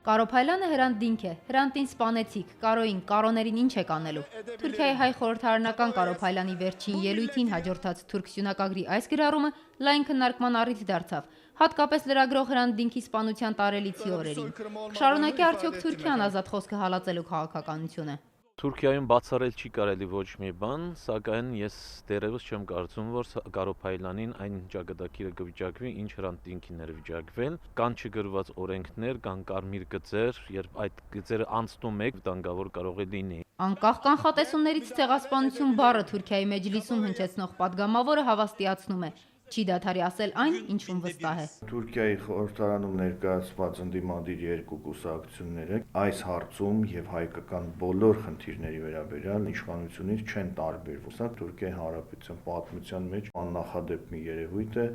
Կարո Փայլյանը Հրանտ Դինք է, Հրանտին սպանեցիք, Կարոյին, Կարոներին ինչ եք անելու։ Թուրքիայի հայ խորհրդարանական Կարո Փայլյանի վերջին ելույթին հաջորդած թուրք սյունակագրի այս գրառումը լայն քննարկման առիթ դարձավ, հատկապես լրագրող Հրանտ Դինքի սպանության տարելիցի օրերին։ Կշարունակի արդյոք Թուրքիան ազատ խոսքը հալածելու քաղաքականությունը։ Թուրքիայում բացառել չի կարելի ոչ մի բան, սակայն ես դեռևս չեմ կարծում, որ Կարո Փայլյանին այն ճակատագիրը կվիճակվի, ինչ Հրանտ Դինքին էր վիճակվել, կան չգրված օրենքներ, կան կարմիր գծեր, երբ այդ գծերը անցնում եք, վտանգավոր կարող է լինի։ Անկախ կանխատեսումներից ցեղասպանություն բառը Թուրքիայի մեջլիսում հնչեցնող падգամավորը հավաստիացնում է. Չի դադարի ասել այն, ինչում վստահ է։ Թուրքիայի խորհրդարանում ներկայացված ընդդիմադիր երկու կուսակցությունները այս հարցում եւ հայկական բոլոր խնդիրների վերաբերյալ իշխանությունից չեն տարբերվում։ Սա Թուրքիայի Հանրապետության պատմության մեջ աննախադեպ մի երևույթ է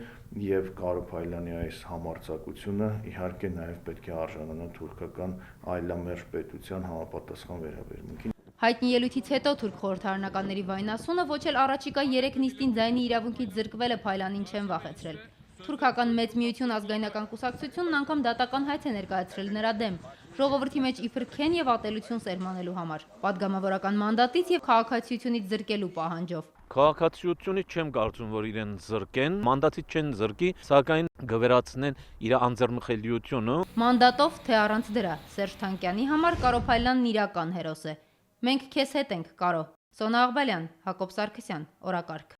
եւ Կարո Փայլյանի այս համարձակությունը իհարկե նաեւ պետք է արժանանա թուրքական այլամերժ պետության համապատասխան վերաբերմունքին։ Հայտնի ելույթից հետո թուրք խորհրդարանականների վայնասունը ոչ էլ առաջիկա 3 նիստին ձայնի իրավունքից զրկվելը Փայլյանին չեն վախեցրել։ Թուրքական մեծ միություն ազգայնական կուսակցությունն անգամ դատական հայց է ներկայացրել նրա դեմ, ժողովրդի մեջ իբր քեն եւ ատելություն սերմանելու համար, падգամավորական մանդատից եւ քաղաքացիությունից զրկելու պահանջով։ Քաղաքացիությունից չեմ կարծում, որ իրեն զրկեն, մանդատից չեն զրկի, սակայն գվերացնեն իր անձեռնխելիությունը։ Մանդատով թե առանց դրա, Սերժ Թանկյանի համար Կարո Փայլյանն իրական հերոս է։ Մենք քեզ հետ ենք, Կարո։ Սոնա Աղբալյան, Հակոբ Սարգսյան, օրակարգ։